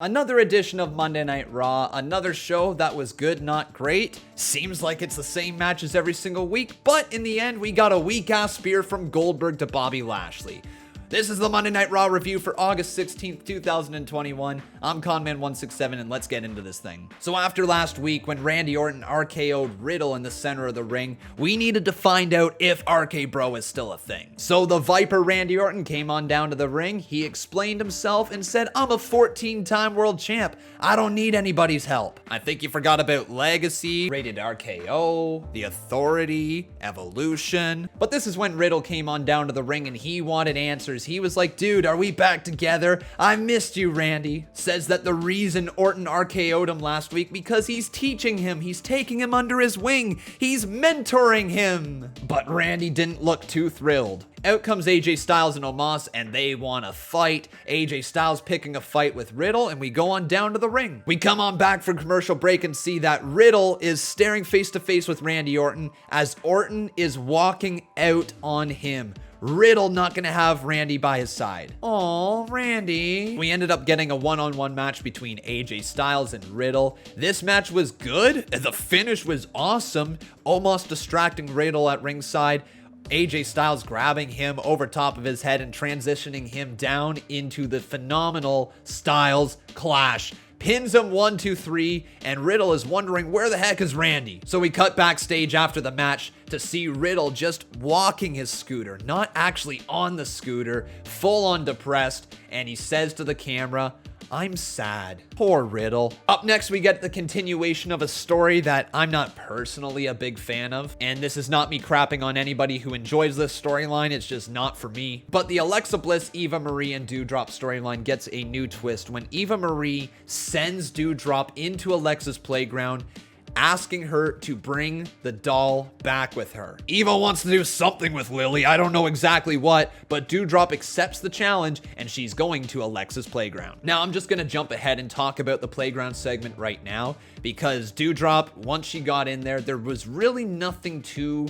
Another edition of Monday Night Raw, another show that was good, not great. Seems like it's the same matches every single week, but in the end, we got a weak-ass spear from Goldberg to Bobby Lashley. This is the Monday Night Raw review for August 16th, 2021. I'm Conman167, and let's get into this thing. So after last week, when Randy Orton RKO'd Riddle in the center of the ring, we needed to find out if RK Bro is still a thing. So the Viper Randy Orton came on down to the ring, he explained himself and said, "I'm a 14-time world champ. I don't need anybody's help." I think you forgot about Legacy, Rated RKO, The Authority, Evolution. But this is when Riddle came on down to the ring and he wanted answers. He was like, "Dude, are we back together? I missed you, Randy." Says that the reason Orton RKO'd him last week because he's teaching him, he's taking him under his wing, he's mentoring him. But Randy didn't look too thrilled. Out comes AJ Styles and Omas, and they want to fight. AJ Styles picking a fight with Riddle, and we go on down to the ring. We come on back from commercial break and see that Riddle is staring face to face with Randy Orton as Orton is walking out on him. Riddle not gonna have Randy by his side. Aw, Randy. We ended up getting a one-on-one match between AJ Styles and Riddle. This match was good. The finish was awesome. Almost distracting Riddle at ringside. AJ Styles grabbing him over top of his head and transitioning him down into the phenomenal Styles Clash. Pins him 1, 2, 3, and Riddle is wondering where the heck is Randy. So we cut backstage after the match to see Riddle just walking his scooter, not actually on the scooter, full on depressed, and he says to the camera, "I'm sad." Poor Riddle. Up next, we get the continuation of a story that I'm not personally a big fan of. And this is not me crapping on anybody who enjoys this storyline. It's just not for me. But the Alexa Bliss, Eva Marie, and Doudrop storyline gets a new twist when Eva Marie sends Doudrop into Alexa's playground, asking her to bring the doll back with her. Eva wants to do something with Lily, I don't know exactly what, but Doudrop accepts the challenge and she's going to Alexa's playground. Now I'm just gonna jump ahead and talk about the playground segment right now because Doudrop, once she got in there was really nothing too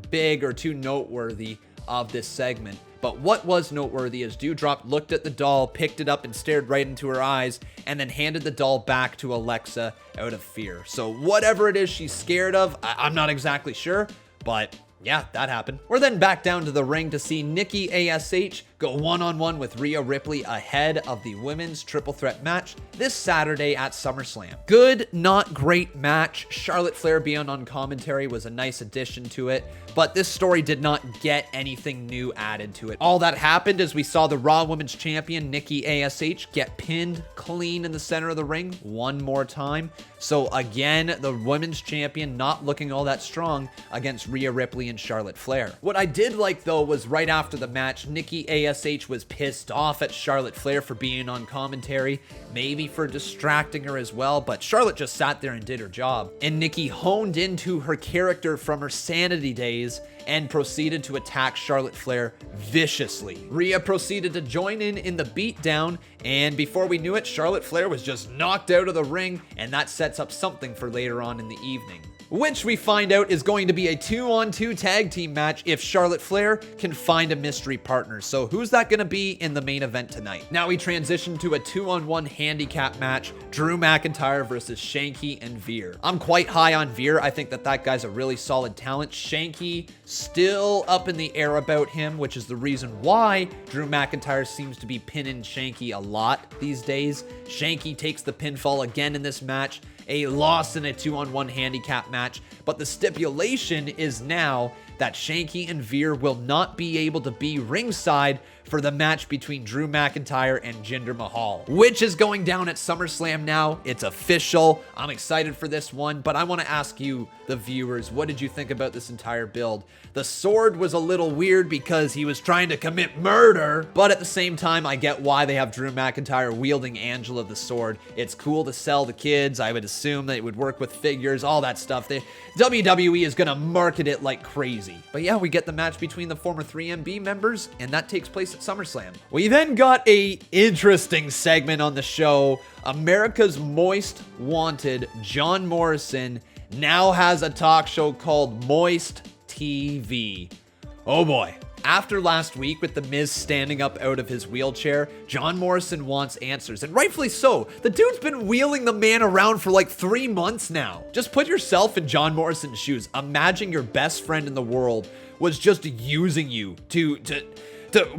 big or too noteworthy of this segment. But what was noteworthy is Doudrop looked at the doll, picked it up and stared right into her eyes, and then handed the doll back to Alexa out of fear. So whatever it is she's scared of, I'm not exactly sure, but yeah, that happened. We're then back down to the ring to see Nikki ASH go one-on-one with Rhea Ripley ahead of the women's triple threat match this Saturday at Summerslam. Good, not great match. Charlotte Flair being on commentary was a nice addition to it, but this story did not get anything new added to it. All that happened is we saw the Raw Women's Champion Nikki ASH get pinned clean in the center of the ring one more time. So again, the Women's Champion not looking all that strong against Rhea Ripley and Charlotte Flair. What I did like though was right after the match, Nikki ASH was pissed off at Charlotte Flair for being on commentary, maybe for distracting her as well, but Charlotte just sat there and did her job. And Nikki honed into her character from her Sanity days and proceeded to attack Charlotte Flair viciously. Rhea proceeded to join in the beatdown, and before we knew it, Charlotte Flair was just knocked out of the ring, and that sets up something for later on in the evening, which we find out is going to be a 2-on-2 tag team match if Charlotte Flair can find a mystery partner. So who's that going to be in the main event tonight? Now we transition to a 2-on-1 handicap match, Drew McIntyre versus Shanky and Veer. I'm quite high on Veer. I think that guy's a really solid talent. Shanky, still up in the air about him, which is the reason why Drew McIntyre seems to be pinning Shanky a lot these days. Shanky takes the pinfall again in this match, a loss in a 2-on-1 handicap match, but the stipulation is now that Shanky and Veer will not be able to be ringside for the match between Drew McIntyre and Jinder Mahal, which is going down at SummerSlam now. It's official. I'm excited for this one, but I want to ask you, the viewers, what did you think about this entire build? The sword was a little weird because he was trying to commit murder, but at the same time, I get why they have Drew McIntyre wielding Angela the sword. It's cool to sell to kids. I would assume that it would work with figures, all that stuff. WWE is going to market it like crazy. But yeah, we get the match between the former 3MB members, and that takes place at SummerSlam. We then got a interesting segment on the show. America's Most Wanted, John Morrison, now has a talk show called Moist TV. Oh boy. After last week with The Miz standing up out of his wheelchair, John Morrison wants answers, and rightfully so. The dude's been wheeling the man around for like 3 months now. Just put yourself in John Morrison's shoes. Imagine your best friend in the world was just using you to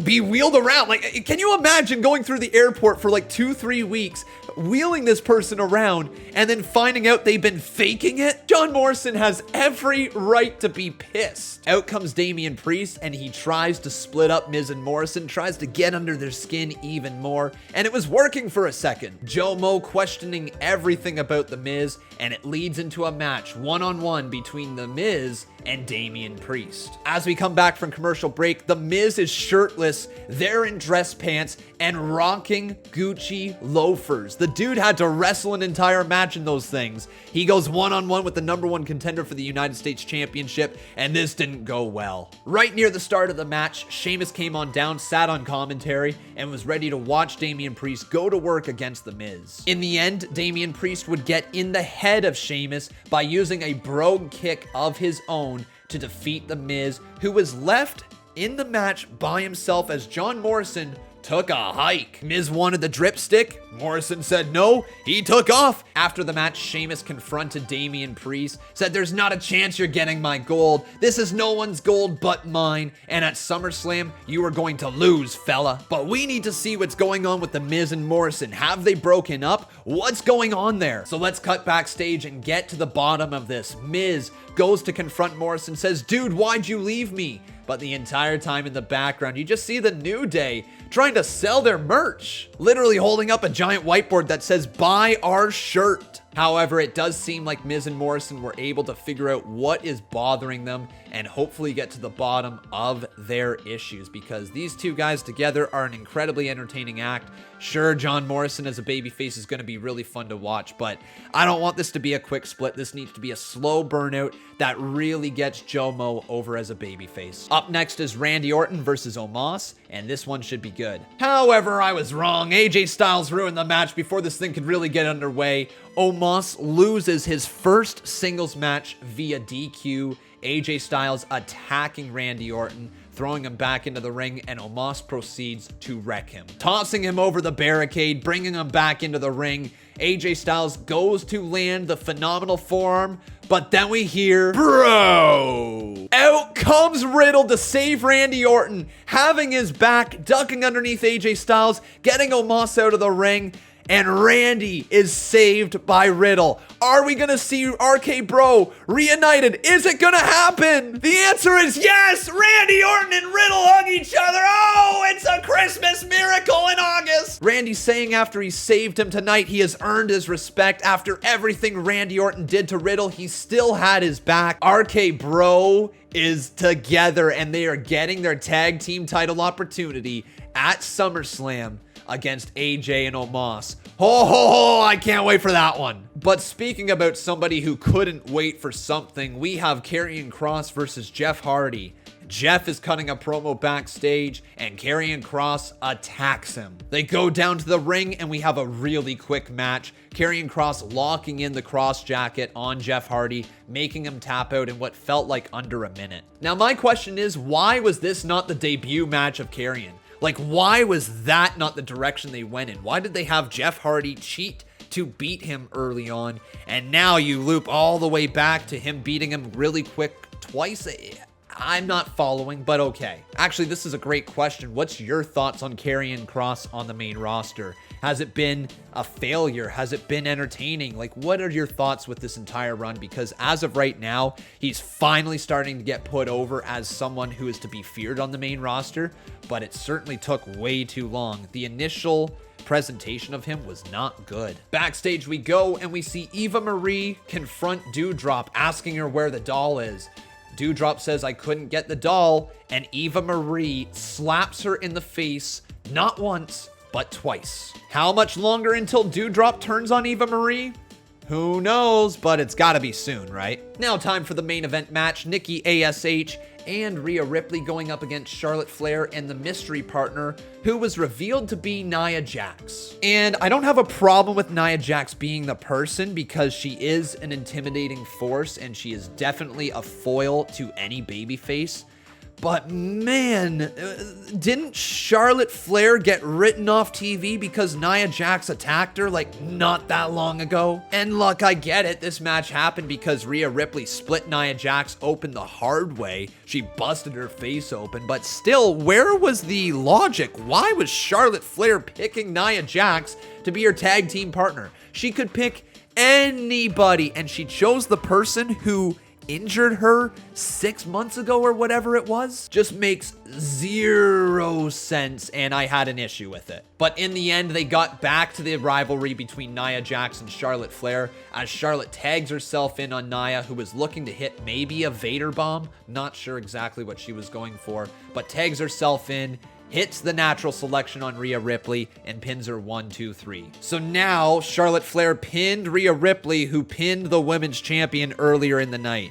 be wheeled around. Like, can you imagine going through the airport for like 2-3 weeks, wheeling this person around, and then finding out they've been faking it? John Morrison has every right to be pissed. Out comes Damian Priest, and he tries to split up Miz and Morrison, tries to get under their skin even more, and it was working for a second. Jomo questioning everything about The Miz, and it leads into a match one-on-one between The Miz and Damian Priest. As we come back from commercial break, The Miz is shirtless, they're in dress pants, and rocking Gucci loafers. The dude had to wrestle an entire match in those things. He goes one-on-one with the #1 contender for the United States Championship, and this didn't go well. Right near the start of the match, Sheamus came on down, sat on commentary, and was ready to watch Damian Priest go to work against The Miz. In the end, Damian Priest would get in the head of Sheamus by using a brogue kick of his own to defeat The Miz, who was left in the match by himself as John Morrison took a hike. Miz wanted the dripstick. Morrison said no. He took off. After the match, Sheamus confronted Damian Priest, said, "There's not a chance you're getting my gold. This is no one's gold but mine. And at SummerSlam, you are going to lose, fella." But we need to see what's going on with The Miz and Morrison. Have they broken up? What's going on there? So let's cut backstage and get to the bottom of this. Miz goes to confront Morrison, says, "Dude, why'd you leave me?" But the entire time in the background, you just see the New Day trying to sell their merch, literally holding up a giant whiteboard that says, "Buy our shirt." However, it does seem like Miz and Morrison were able to figure out what is bothering them and hopefully get to the bottom of their issues, because these two guys together are an incredibly entertaining act. Sure, John Morrison as a babyface is going to be really fun to watch, but I don't want this to be a quick split. This needs to be a slow burnout that really gets Jomo over as a babyface. Up next is Randy Orton versus Omas, and this one should be good. However, I was wrong. AJ Styles ruined the match before this thing could really get underway. Omas loses his first singles match via DQ. AJ Styles attacking Randy Orton, throwing him back into the ring, and Omas proceeds to wreck him, tossing him over the barricade, bringing him back into the ring. AJ Styles goes to land the phenomenal forearm, but then we hear, bro! Out comes Riddle to save Randy Orton, having his back, ducking underneath AJ Styles, getting Omas out of the ring, and Randy is saved by Riddle. Are we gonna see RK Bro reunited? Is it gonna happen? The answer is yes! Randy Orton and Riddle hug each other. Oh, it's a Christmas miracle in August. Randy saying after he saved him tonight, he has earned his respect. After everything Randy Orton did to Riddle, he still had his back. RK Bro is together, and they are getting their tag team title opportunity at SummerSlam against AJ and Omas. Ho, ho, ho, I can't wait for that one. But speaking about somebody who couldn't wait for something, we have Carrion Cross versus Jeff Hardy. Jeff is cutting a promo backstage, and Carrion Cross attacks him. They go down to the ring, and we have a really quick match. Carrion Cross locking in the cross jacket on Jeff Hardy, making him tap out in what felt like under a minute. Now, my question is, why was this not the debut match of Carrion? Like, why was that not the direction they went in? Why did they have Jeff Hardy cheat to beat him early on, and now you loop all the way back to him beating him really quick twice? I'm not following, but okay. Actually, this is a great question. What's your thoughts on Carrion Cross on the main roster? Has it been a failure? Has it been entertaining? Like, what are your thoughts with this entire run? Because as of right now, he's finally starting to get put over as someone who is to be feared on the main roster, but it certainly took way too long. The initial presentation of him was not good. Backstage we go, and we see Eva Marie confront Doudrop, asking her where the doll is. Doudrop says, "I couldn't get the doll," and Eva Marie slaps her in the face, not once, but twice. How much longer until Doudrop turns on Eva Marie? Who knows, but it's gotta be soon, right? Now time for the main event match. Nikki ASH and Rhea Ripley going up against Charlotte Flair and the mystery partner, who was revealed to be Nia Jax. And I don't have a problem with Nia Jax being the person, because she is an intimidating force and she is definitely a foil to any babyface. But man, didn't Charlotte Flair get written off TV because Nia Jax attacked her like not that long ago? And look, I get it. This match happened because Rhea Ripley split Nia Jax open the hard way. She busted her face open, but still, where was the logic? Why was Charlotte Flair picking Nia Jax to be her tag team partner? She could pick anybody, and she chose the person who injured her 6 months ago or whatever it was. Just makes zero sense, and I had an issue with it. But in the end, they got back to the rivalry between Nia Jax and Charlotte Flair as Charlotte tags herself in on Nia, who was looking to hit maybe a Vader bomb. Not sure exactly what she was going for, but tags herself in, hits the natural selection on Rhea Ripley, and pins her 1, 2, 3. So now Charlotte Flair pinned Rhea Ripley, who pinned the women's champion earlier in the night.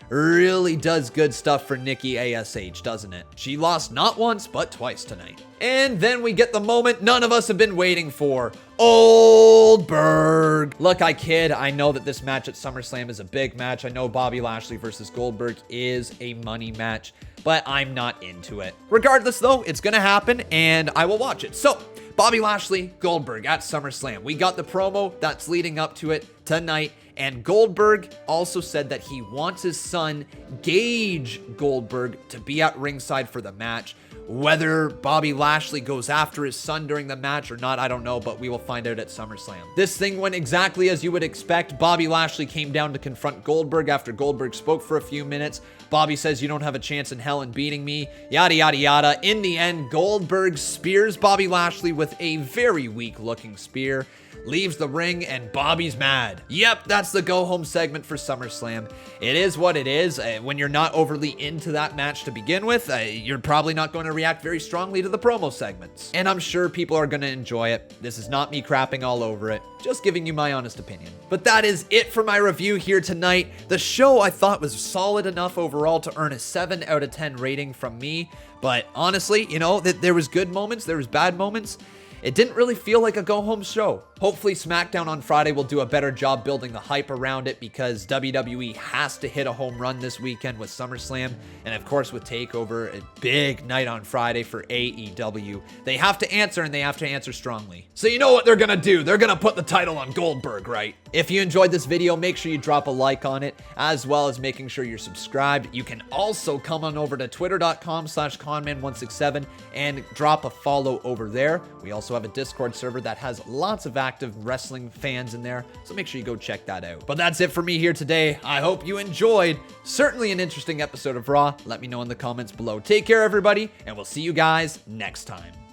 Really does good stuff for Nikki ASH, doesn't it? She lost not once, but twice tonight. And then we get the moment none of us have been waiting for. Goldberg. Look, I kid. I know that this match at SummerSlam is a big match. I know Bobby Lashley versus Goldberg is a money match, but I'm not into it. Regardless, though, it's going to happen, and I will watch it. So, Bobby Lashley, Goldberg at SummerSlam. We got the promo that's leading up to it tonight. And Goldberg also said that he wants his son, Gage Goldberg, to be at ringside for the match. Whether Bobby Lashley goes after his son during the match or not, I don't know, but we will find out at SummerSlam. This thing went exactly as you would expect. Bobby Lashley came down to confront Goldberg after Goldberg spoke for a few minutes. Bobby says, "You don't have a chance in hell in beating me," yada, yada, yada. In the end, Goldberg spears Bobby Lashley with a very weak-looking spear, leaves the ring, and Bobby's mad. Yep, that's the go-home segment for SummerSlam. It is what it is. When you're not overly into that match to begin with, you're probably not going to react very strongly to the promo segments. And I'm sure people are going to enjoy it. This is not me crapping all over it, just giving you my honest opinion. But that is it for my review here tonight. The show I thought was solid enough overall to earn a 7 out of 10 rating from me. But honestly, you know, there was good moments, there was bad moments. It didn't really feel like a go-home show. Hopefully SmackDown on Friday will do a better job building the hype around it because WWE has to hit a home run this weekend with SummerSlam. And of course with TakeOver, a big night on Friday for AEW. They have to answer, and they have to answer strongly. So you know what they're gonna do? They're gonna put the title on Goldberg, right? If you enjoyed this video, make sure you drop a like on it, as well as making sure you're subscribed. You can also come on over to twitter.com/conman167 and drop a follow over there. We also have a Discord server that has lots of active wrestling fans in there, so make sure you go check that out. But that's it for me here today. I hope you enjoyed. Certainly an interesting episode of Raw. Let me know in the comments below. Take care, everybody, and we'll see you guys next time.